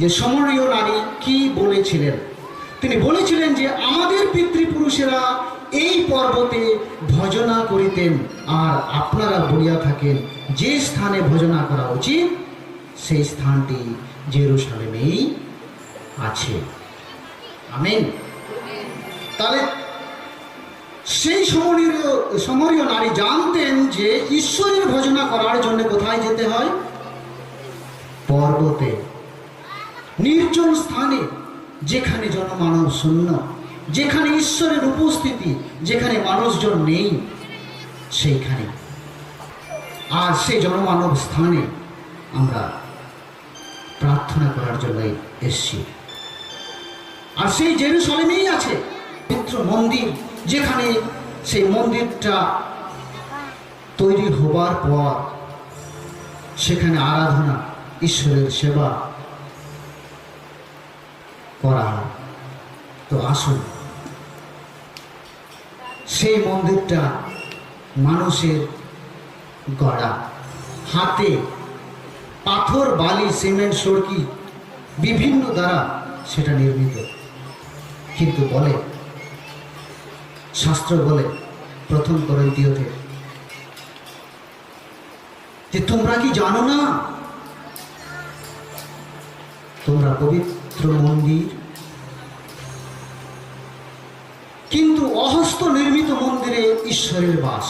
যে সমরীয় নারী কি বলেছিলেন। তিনি বলেছিলেন যে আমাদের পিতৃপুরুষেরা এই পর্বতে ভজনা করিতেন, আর আপনারা বলিয়া থাকেন যে স্থানে ভজনা করা উচিত সেই স্থানটি জেরুসালেমেই আছে। আমেন। তাহলে সেই সমরীয় নারী জানতেন যে ঈশ্বরের ভজনা করার জন্য কোথায় যেতে হয়? পর্বতে, নির্জন স্থানে, যেখানে জনমানব শূন্য, যেখানে ঈশ্বরের উপস্থিতি, যেখানে মানুষজন নেই, সেইখানে। আর সেই জনমানব স্থানে আমরা প্রার্থনা করার জন্য এসেছি। আর সেই জেরুসালেমেই আছে পবিত্র মন্দির, যেখানে সেই মন্দিরটা তৈরি হবার পর সেখানে আরাধনা, ঈশ্বরের সেবা করা হয়। তো আসুন, সেই মন্দিরটা মানুষের গড়া, হাতে পাথর, বালি, সিমেন্ট, সড়কি বিভিন্ন দ্বারা সেটা নির্মিত। কিন্তু বলে, শাস্ত্র বলে প্রথম করিন্থীয়তে যে তোমরা কি জানো না তোমরা পবিত্র মন্দির? কিন্তু অহস্ত নির্মিত মন্দিরে ঈশ্বরের বাস।